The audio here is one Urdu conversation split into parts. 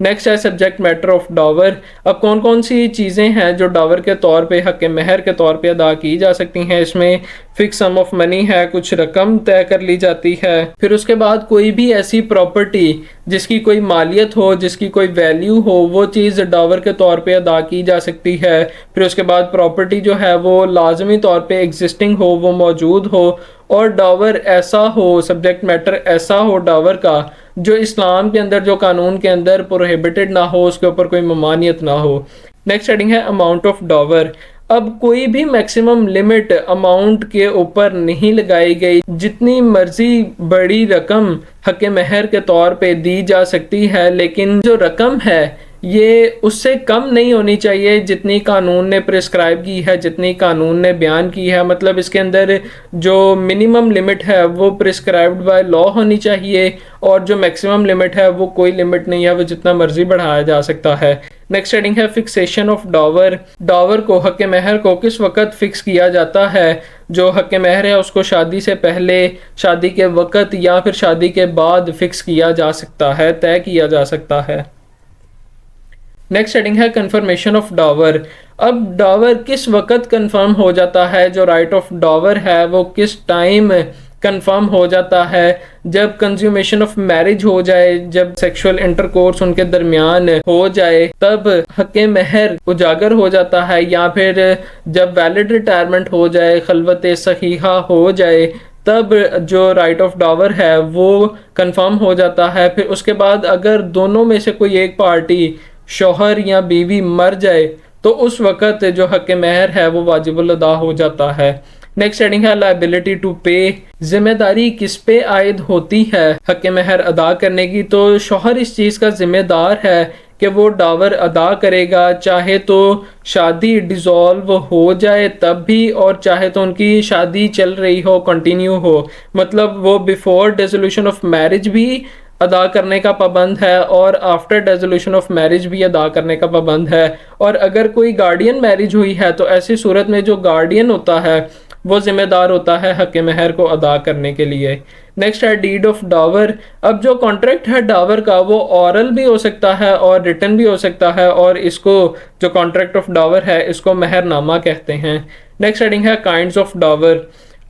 نیکسٹ ہے سبجیکٹ میٹر آف ڈاور. اب کون کون سی چیزیں ہیں جو ڈاور کے طور پہ حق مہر کے طور پہ ادا کی جا سکتی ہیں. اس میں فکس سم آف منی ہے, کچھ رقم طے کر لی جاتی ہے. پھر اس کے بعد کوئی بھی ایسی پراپرٹی جس کی کوئی مالیت ہو, جس کی کوئی ویلیو ہو, وہ چیز ڈاور کے طور پہ ادا کی جا سکتی ہے. پھر اس کے بعد پراپرٹی جو ہے وہ لازمی طور پہ ایگزسٹنگ ہو, وہ موجود ہو, اور ڈاور ایسا ہو, سبجیکٹ میٹر ایسا ہو ڈاور کا جو اسلام کے اندر, جو قانون کے اندر پروہیبٹڈ نہ ہو, اس کے اوپر کوئی ممانعت نہ ہو. نیکسٹ ہیڈنگ ہے اماؤنٹ آف ڈاور. اب کوئی بھی میکسیمم لمٹ اماؤنٹ کے اوپر نہیں لگائی گئی, جتنی مرضی بڑی رقم حق مہر کے طور پہ دی جا سکتی ہے, لیکن جو رقم ہے یہ اس سے کم نہیں ہونی چاہیے جتنی قانون نے پرسکرائب کی ہے, جتنی قانون نے بیان کی ہے. مطلب اس کے اندر جو منیمم لمٹ ہے وہ پرسکرائبڈ بائی لا ہونی چاہیے, اور جو میکسیمم لمٹ ہے وہ کوئی لمٹ نہیں ہے, وہ جتنا مرضی بڑھایا جا سکتا ہے. نیکسٹ ہیڈنگ ہے فکسیشن آف ڈاور. ڈاور کو, حق مہر کو کس وقت فکس کیا جاتا ہے. جو حق مہر ہے اس کو شادی سے پہلے, شادی کے وقت, یا پھر شادی کے بعد فکس کیا جا سکتا ہے, طے کیا جا سکتا ہے. نیکسٹ ہیڈنگ ہے کنفرمیشن آف ڈاور. اب ڈاور کس وقت کنفرم ہو جاتا ہے, جو رائٹ آف ڈاور ہے وہ کس ٹائم کنفرم ہو جاتا ہے. جب کنزیومیشن آف میرج ہو جائے, جب سیکشول انٹرکورس ان کے درمیان ہو جائے, تب حق مہر اجاگر ہو جاتا ہے, یا پھر جب ویلڈ ریٹائرمنٹ ہو جائے, خلوت صحیحہ ہو جائے, تب جو رائٹ آف ڈاور ہے وہ کنفرم ہو جاتا ہے. پھر اس کے بعد اگر دونوں میں سے کوئی ایک پارٹی, شوہر یا بیوی, مر جائے تو اس وقت جو حق مہر ہے وہ واجب الادا ہو جاتا ہے. نیکسٹ ہیڈنگ ہے لائبلٹی ٹو پے. ذمہ داری کس پہ عائد ہوتی ہے حق مہر ادا کرنے کی. تو شوہر اس چیز کا ذمہ دار ہے کہ وہ ڈاور ادا کرے گا, چاہے تو شادی ڈیزالو ہو جائے تب بھی, اور چاہے تو ان کی شادی چل رہی ہو, کنٹینیو ہو. مطلب وہ بیفور ڈیزولوشن آف میرج بھی ادا کرنے کا پابند ہے, اور آفٹر ڈیزولوشن آف میرج بھی ادا کرنے کا پابند ہے. اور اگر کوئی گارڈین میرج ہوئی ہے تو ایسی صورت میں جو گارڈین ہوتا ہے وہ ذمہ دار ہوتا ہے حق مہر کو ادا کرنے کے لیے. نیکسٹ ہے ڈیڈ آف ڈاور. اب جو کانٹریکٹ ہے ڈاور کا وہ اورل بھی ہو سکتا ہے اور ریٹن بھی ہو سکتا ہے, اور اس کو جو کانٹریکٹ آف ڈاور ہے اس کو مہر نامہ کہتے ہیں. نیکسٹ ہیڈنگ ہے کائنڈز آف ڈاور.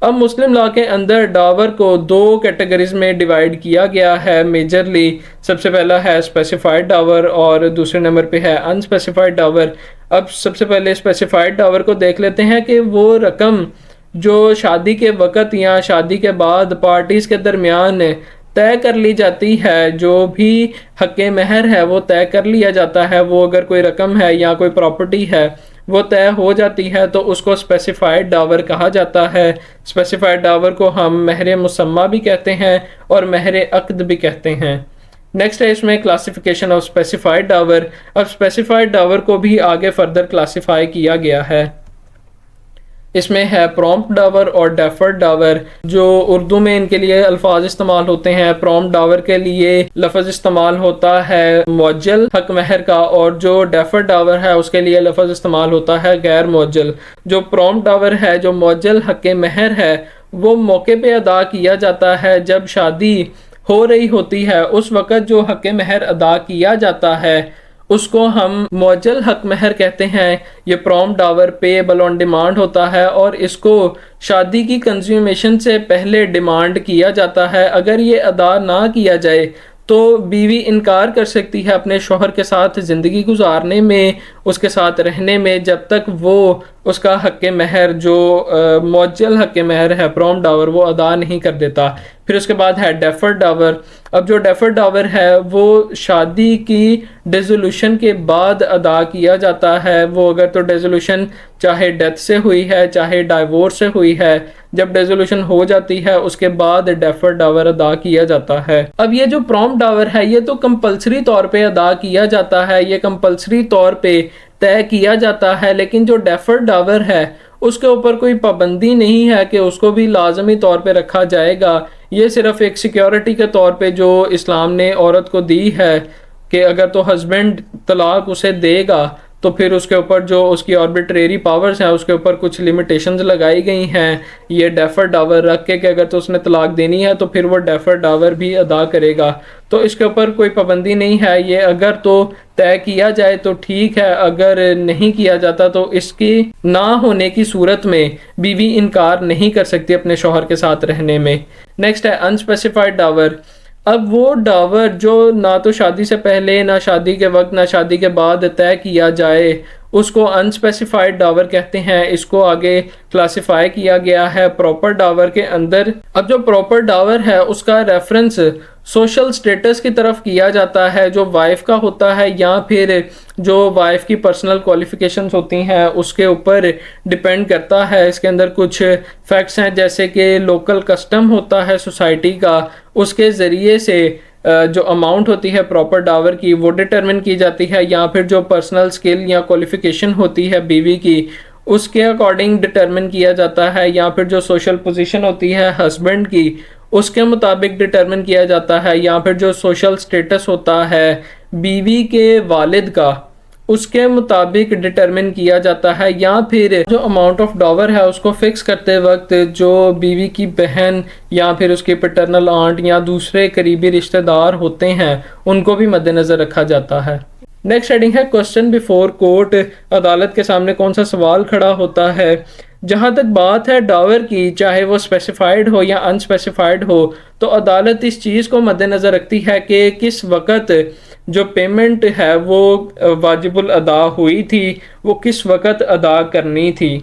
اب مسلم لا کے اندر ڈاور کو دو کیٹیگریز میں ڈیوائڈ کیا گیا ہے میجرلی. سب سے پہلا ہے اسپیسیفائڈ ڈاور, اور دوسرے نمبر پہ ہے انسپیسیفائڈ ڈاور. اب سب سے پہلے اسپیسیفائڈ ڈاور کو دیکھ لیتے ہیں کہ وہ رقم جو شادی کے وقت یا شادی کے بعد پارٹیز کے درمیان طے کر لی جاتی ہے, جو بھی حق مہر ہے وہ طے کر لیا جاتا ہے. وہ اگر کوئی رقم ہے یا کوئی پراپرٹی ہے وہ طے ہو جاتی ہے تو اس کو اسپیسیفائڈ ڈاور کہا جاتا ہے. اسپیسیفائڈ ڈاور کو ہم مہر مسمہ بھی کہتے ہیں اور مہر عقد بھی کہتے ہیں. نیکسٹ ہے اس میں کلاسیفیکیشن آف اسپیسیفائڈ ڈاور. اب اسپیسیفائڈ ڈاور کو بھی آگے فردر کلاسیفائی کیا گیا ہے. اس میں ہے پرومپٹ ڈاور اور ڈیفرڈ ڈاور. جو اردو میں ان کے لیے الفاظ استعمال ہوتے ہیں, پرومپٹ ڈاور کے لیے لفظ استعمال ہوتا ہے معجل حق مہر کا, اور جو ڈیفرڈ ڈاور ہے اس کے لیے لفظ استعمال ہوتا ہے غیر معجل. جو پرومپٹ ڈاور ہے, جو معجل حق مہر ہے, وہ موقع پہ ادا کیا جاتا ہے جب شادی ہو رہی ہوتی ہے. اس وقت جو حق مہر ادا کیا جاتا ہے اس کو ہم معجل حق مہر کہتے ہیں. یہ prompt Dabur payable on demand ہوتا ہے, اور اس کو شادی کی کنزیومیشن سے پہلے ڈیمانڈ کیا جاتا ہے. اگر یہ ادا نہ کیا جائے تو بیوی انکار کر سکتی ہے اپنے شوہر کے ساتھ زندگی گزارنے میں, اس کے ساتھ رہنے میں, جب تک وہ اس کا حق مہر جو معجل حق مہر ہے پرومپٹ ڈاور وہ ادا نہیں کر دیتا. پھر اس کے بعد ہے ڈیفرڈ ڈاور. اب جو ڈیفرڈ ڈاور ہے وہ شادی کی ڈیزولوشن کے بعد ادا کیا جاتا ہے. وہ اگر تو ڈیزولوشن چاہے ڈیتھ سے ہوئی ہے چاہے ڈائیورس سے ہوئی ہے, جب ڈیزولوشن ہو جاتی ہے اس کے بعد ڈیفرڈ ڈاور ادا کیا جاتا ہے. اب یہ جو پرومپٹ ڈاور ہے یہ تو کمپلسری طور پہ ادا کیا جاتا ہے, یہ کمپلسری طور پہ طے کیا جاتا ہے. لیکن جو ڈیفرڈ ڈاور ہے اس کے اوپر کوئی پابندی نہیں ہے کہ اس کو بھی لازمی طور پہ رکھا جائے گا. یہ صرف ایک سیکیورٹی کے طور پہ جو اسلام نے عورت کو دی ہے کہ اگر تو ہسبینڈ طلاق اسے دے گا تو پھر اس کے اوپر جو اس کی آربیٹریری پاورز ہیں اس کے اوپر کچھ لمیٹیشنز لگائی گئی ہیں یہ ڈیفر ڈاور رکھ کے کہ اگر تو اس نے طلاق دینی ہے تو پھر وہ ڈیفر ڈاور بھی ادا کرے گا. تو اس کے اوپر کوئی پابندی نہیں ہے. یہ اگر تو طے کیا جائے تو ٹھیک ہے, اگر نہیں کیا جاتا تو اس کی نہ ہونے کی صورت میں بیوی انکار نہیں کر سکتی اپنے شوہر کے ساتھ رہنے میں. نیکسٹ ہے انسپیسیفائڈ ڈاور. اب وہ ڈاور جو نہ تو شادی سے پہلے نہ شادی کے وقت نہ شادی کے بعد طے کیا جائے اس کو انسپیسیفائڈ ڈاور کہتے ہیں. اس کو آگے کلاسیفائی کیا گیا ہے پراپر ڈاور کے اندر. اب جو پراپر ڈاور ہے اس کا ریفرنس سوشل سٹیٹس کی طرف کیا جاتا ہے جو وائف کا ہوتا ہے, یا پھر جو وائف کی پرسنل کوالیفیکیشنز ہوتی ہیں اس کے اوپر ڈیپینڈ کرتا ہے. اس کے اندر کچھ فیکٹس ہیں جیسے کہ لوکل کسٹم ہوتا ہے سوسائٹی کا, اس کے ذریعے سے جو اماؤنٹ ہوتی ہے پراپر ڈاور کی وہ ڈٹرمن کی جاتی ہے, یا پھر جو پرسنل سکل یا کوالیفیکیشن ہوتی ہے بیوی کی اس کے اکارڈنگ ڈٹرمن کیا جاتا ہے, یا پھر جو سوشل پوزیشن ہوتی ہے ہسبینڈ کی اس کے مطابق ڈٹرمن کیا جاتا ہے, یا پھر جو سوشل سٹیٹس ہوتا ہے بیوی کے والد کا اس کے مطابق ڈٹرمن کیا جاتا ہے, یا پھر جو اماؤنٹ آف ڈاور ہے اس کو فکس کرتے وقت جو بیوی کی بہن یا پھر اس کی پیٹرنل آنٹ یا دوسرے قریبی رشتہ دار ہوتے ہیں ان کو بھی مد نظر رکھا جاتا ہے. نیکسٹ ہیڈنگ ہے کوسچن بیفور کورٹ. عدالت کے سامنے کون سا سوال کھڑا ہوتا ہے. جہاں تک بات ہے ڈاور کی, چاہے وہ اسپیسیفائڈ ہو یا انسپیسیفائڈ ہو, تو عدالت اس چیز کو مد نظر رکھتی ہے کہ کس وقت جو پیمنٹ ہے وہ واجب الادا ہوئی تھی, وہ کس وقت ادا کرنی تھی.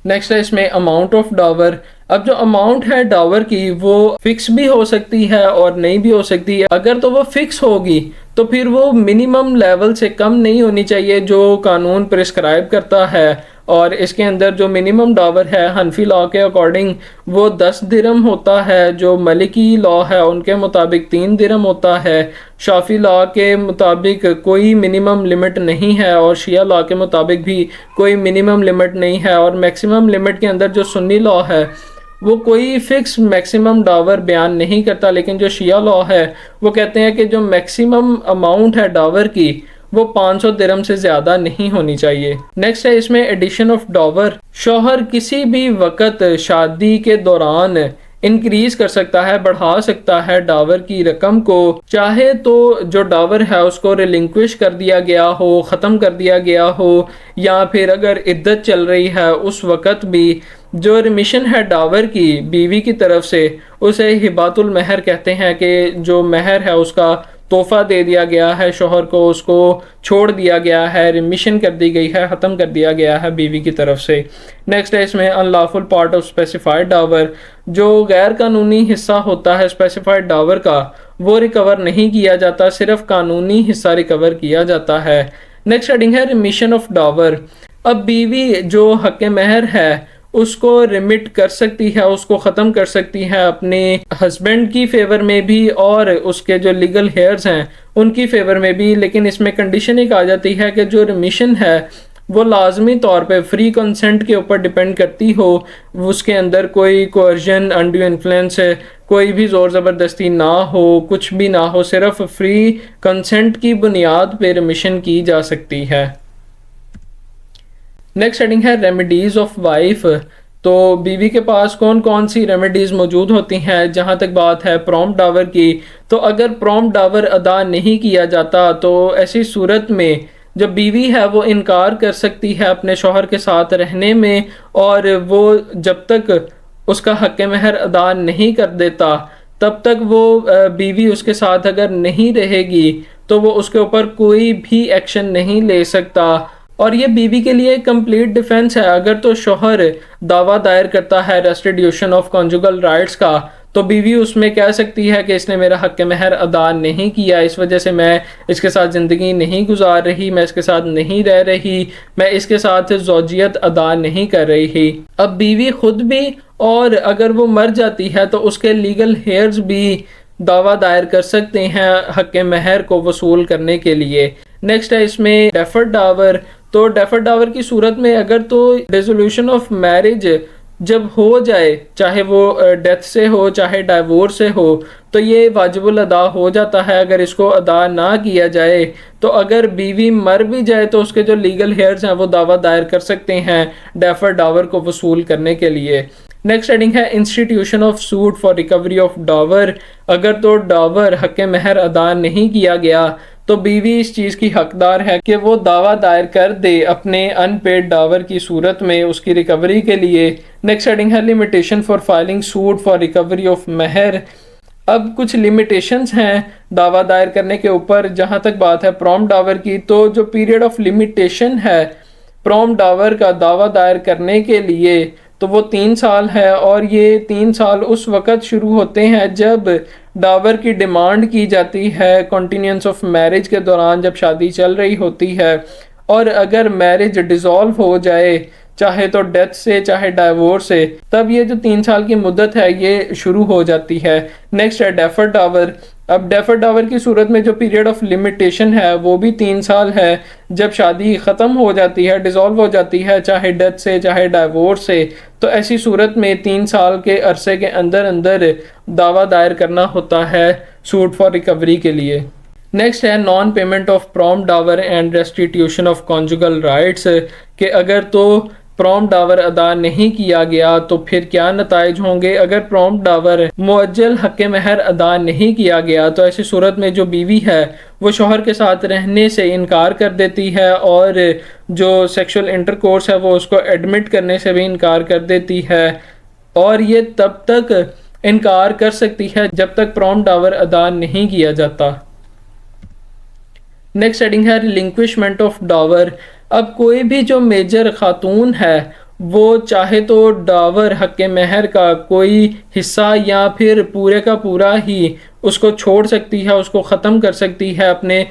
نیکسٹ ہے اس میں اماؤنٹ آف ڈاور. اب جو اماؤنٹ ہے ڈاور کی وہ فکس بھی ہو سکتی ہے اور نہیں بھی ہو سکتی. اگر تو وہ فکس ہوگی تو پھر وہ منیمم لیول سے کم نہیں ہونی چاہیے جو قانون پرسکرائب کرتا ہے, اور اس کے اندر جو منیمم ڈاور ہے حنفی لاء کے اکارڈنگ وہ 10 درہم ہوتا ہے, جو ملکی لاء ہے ان کے مطابق 3 درہم ہوتا ہے, شافعی لاء کے مطابق کوئی منیمم لمٹ نہیں ہے, اور شیعہ لاء کے مطابق بھی کوئی منیمم لمٹ نہیں ہے. اور میکسیمم لمٹ کے اندر جو سنی لاء ہے وہ کوئی فکس میکسیمم ڈاور بیان نہیں کرتا, لیکن جو شیعہ لاء ہے وہ کہتے ہیں کہ جو میکسیمم اماؤنٹ ہے ڈاور کی وہ 500 درہم سے زیادہ نہیں ہونی چاہیے. نیکسٹ ہے اس میں ایڈیشن آف ڈاور. شوہر کسی بھی وقت شادی کے دوران انکریز کر سکتا ہے, بڑھا سکتا ہے ڈاور کی رقم کو, چاہے تو جو ڈاور ہے اس کو ریلنکوش کر دیا گیا ہو, ختم کر دیا گیا ہو, یا پھر اگر عدت چل رہی ہے اس وقت بھی جو ریمیشن ہے ڈاور کی بیوی کی طرف سے اسے ہبات المہر کہتے ہیں, کہ جو مہر ہے اس کا تحفہ دے دیا گیا ہے شوہر کو, اس کو چھوڑ دیا گیا ہے, ریمیشن کر دی گئی ہے, ختم کر دیا گیا ہے بیوی کی طرف سے. نیکسٹ ہے اس میں ان لافل پارٹ آف اسپیسیفائڈ ڈاور. جو غیر قانونی حصہ ہوتا ہے اسپیسیفائڈ ڈاور کا وہ ریکور نہیں کیا جاتا, صرف قانونی حصہ ریکور کیا جاتا ہے. نیکسٹ ہیڈنگ ہے ریمیشن آف ڈاور. اب بیوی جو حق مہر ہے اس کو ریمٹ کر سکتی ہے, اس کو ختم کر سکتی ہے اپنے ہسبینڈ کی فیور میں بھی اور اس کے جو لیگل ہیئرز ہیں ان کی فیور میں بھی, لیکن اس میں کنڈیشن ایک آ جاتی ہے کہ جو ریمیشن ہے وہ لازمی طور پہ فری کنسنٹ کے اوپر ڈیپینڈ کرتی ہو, اس کے اندر کوئی کوئرژن, انڈیو انفلوئنس, کوئی بھی زور زبردستی نہ ہو, کچھ بھی نہ ہو, صرف فری کنسنٹ کی بنیاد پہ ریمیشن کی جا سکتی ہے. نیکسٹ ہیڈنگ ہے ریمیڈیز آف وائف. تو بیوی کے پاس کون کون سی ریمیڈیز موجود ہوتی ہیں. جہاں تک بات ہے پرومپٹ ڈاور کی, تو اگر پرومپٹ ڈاور ادا نہیں کیا جاتا تو ایسی صورت میں جو بیوی ہے وہ انکار کر سکتی ہے اپنے شوہر کے ساتھ رہنے میں, اور وہ جب تک اس کا حق مہر ادا نہیں کر دیتا تب تک وہ بیوی اس کے ساتھ اگر نہیں رہے گی تو وہ اس کے اوپر کوئی بھی ایکشن نہیں لے سکتا. اور یہ بیوی کے لیے کمپلیٹ ڈیفنس ہے. اگر تو شوہر دعویٰ دائر کرتا ہے ریسٹیٹیوشن آف کنجوگل رائٹس کا, تو بیوی اس میں کہہ سکتی ہے کہ اس نے میرا حق مہر ادا نہیں کیا, اس وجہ سے میں اس کے ساتھ زندگی نہیں گزار رہی, میں اس کے ساتھ نہیں رہ رہی, میں اس کے ساتھ زوجیت ادا نہیں کر رہی. اب بیوی خود بھی, اور اگر وہ مر جاتی ہے تو اس کے لیگل ہیئرز بھی دعویٰ دائر کر سکتے ہیں حق مہر کو وصول کرنے کے لیے. نیکسٹ ہے اس میں ڈیفرڈ ڈاور. تو ڈیفرڈ ڈاور کی صورت میں اگر تو ریزولوشن آف میرج جب ہو جائے، چاہے وہ ڈیتھ سے ہو چاہے ڈائیورس سے ہو، تو یہ واجب الادا ہو جاتا ہے اگر اس کو ادا نہ کیا جائے۔ تو اگر بیوی مر بھی جائے تو اس کے جو لیگل ہیئرز ہیں وہ دعویٰ دائر کر سکتے ہیں ڈیفر ڈاور کو وصول کرنے کے لیے۔ نیکسٹ ہیڈنگ ہے institution of suit for recovery of dower. اگر تو ڈاور حق مہر ادا نہیں کیا گیا تو بیوی اس چیز کی حقدار ہے کہ وہ دعویٰ دائر کر دے اپنے ان پیڈ ڈاور کی صورت میں اس کی ریکوری کے لیے۔ نیکسٹ ہیڈنگ ہے limitation for filing suit for recovery of مہر۔ اب کچھ لیمیٹیشنز ہیں دعویٰ دائر کرنے کے اوپر۔ جہاں تک بات ہے پروم ڈاور کی، تو جو پیریڈ آف لمیٹیشن ہے پروم ڈاور کا دعویٰ دائر کرنے کے لیے تو وہ 3 سال ہے، اور یہ 3 سال اس وقت شروع ہوتے ہیں جب ڈاور کی ڈیمانڈ کی جاتی ہے کنٹینیوس آف میرج کے دوران، جب شادی چل رہی ہوتی ہے، اور اگر میرج ڈیزالو ہو جائے چاہے تو ڈیتھ سے چاہے ڈائیورس سے، تب یہ جو 3 سال کی مدت ہے یہ شروع ہو جاتی ہے۔ نیکسٹ ہے ڈیفر ڈاور۔ اب ڈیفر ڈاور کی صورت میں جو پیریڈ آف لمیٹیشن ہے وہ بھی 3 سال ہے، جب شادی ختم ہو جاتی ہے ڈیزالو ہو جاتی ہے چاہے ڈیتھ سے چاہے ڈائیورس سے، تو ایسی صورت میں 3 سال کے عرصے کے اندر اندر دعویٰ دائر کرنا ہوتا ہے سوٹ فار ریکوری کے لیے۔ نیکسٹ ہے non payment of prompt dower and restitution of conjugal rights, کہ اگر تو پروم ڈاور ادا نہیں کیا گیا تو پھر کیا نتائج ہوں گے۔ اگر پروم ڈاور معجل حق مہر ادا نہیں کیا گیا تو ایسی صورت میں جو بیوی ہے وہ شوہر کے ساتھ رہنے سے انکار کر دیتی ہے، اور جو سیکشول انٹرکورس ہے وہ اس کو ایڈمٹ کرنے سے بھی انکار کر دیتی ہے، اور یہ تب تک انکار کر سکتی ہے جب تک پروم ڈاور ادا نہیں کیا جاتا۔ نیکسٹ ہیڈنگ ہے ریلنکوشمنٹ آف ڈاور۔ اب کوئی بھی جو میجر خاتون ہے وہ چاہے تو ڈاور حق مہر کا کوئی حصہ یا پھر پورے کا پورا ہی اس کو چھوڑ سکتی ہے، اس کو ختم کر سکتی ہے اپنے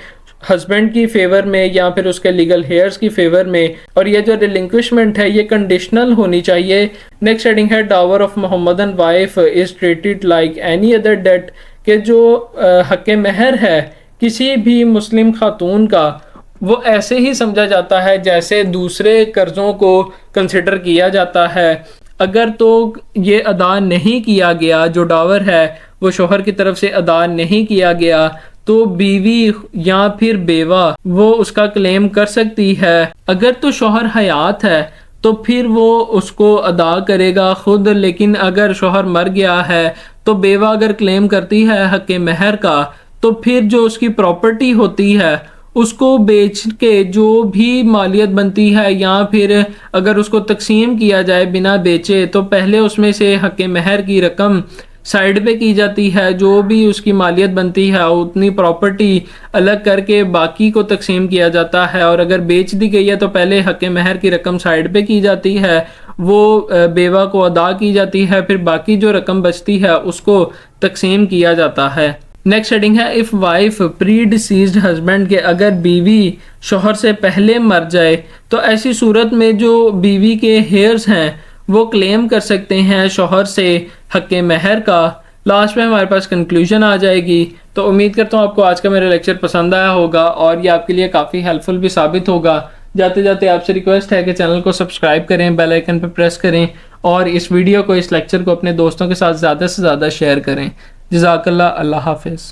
ہسبینڈ کی فیور میں یا پھر اس کے لیگل ہیئرز کی فیور میں، اور یہ جو ریلنکوشمنٹ ہے یہ کنڈیشنل ہونی چاہیے۔ نیکسٹ ہیڈنگ ہے dower of Mohammedan wife is treated like any other debt, کہ جو حق مہر ہے کسی بھی مسلم خاتون کا وہ ایسے ہی سمجھا جاتا ہے جیسے دوسرے قرضوں کو کنسیڈر کیا جاتا ہے۔ اگر تو یہ ادا نہیں کیا گیا، جو ڈاور ہے وہ شوہر کی طرف سے ادا نہیں کیا گیا، تو بیوی یا پھر بیوہ وہ اس کا کلیم کر سکتی ہے۔ اگر تو شوہر حیات ہے تو پھر وہ اس کو ادا کرے گا خود، لیکن اگر شوہر مر گیا ہے تو بیوہ اگر کلیم کرتی ہے حق مہر کا تو پھر جو اس کی پراپرٹی ہوتی ہے اس کو بیچ کے جو بھی مالیت بنتی ہے، یا پھر اگر اس کو تقسیم کیا جائے بنا بیچے، تو پہلے اس میں سے حق مہر کی رقم سائڈ پہ کی جاتی ہے، جو بھی اس کی مالیت بنتی ہے اتنی پراپرٹی الگ کر کے باقی کو تقسیم کیا جاتا ہے، اور اگر بیچ دی گئی ہے تو پہلے حق مہر کی رقم سائڈ پہ کی جاتی ہے، وہ بیوہ کو ادا کی جاتی ہے، پھر باقی جو رقم بچتی ہے اس کو تقسیم کیا جاتا ہے۔ نیکسٹ ہیڈنگ ہے of wife predeceased husband, کہ اگر بیوی شوہر سے پہلے مر جائے تو ایسی صورت میں جو بیوی کے ہیئرز ہیں وہ کلیم کر سکتے ہیں شوہر سے حق مہر کا۔ لاسٹ میں ہمارے پاس کنکلوژن آ جائے گی۔ تو امید کرتا ہوں آپ کو آج کا میرا لیکچر پسند آیا ہوگا اور یہ آپ کے لیے کافی ہیلپ فل بھی ثابت ہوگا۔ جاتے جاتے آپ سے ریکویسٹ ہے کہ چینل کو سبسکرائب کریں، بیل آئیکن پہ پریس کریں، اور اس ویڈیو کو اس لیکچر کو اپنے دوستوں کے ساتھ زیادہ سے زیادہ شیئر کریں۔ جزاک اللہ، اللہ حافظ۔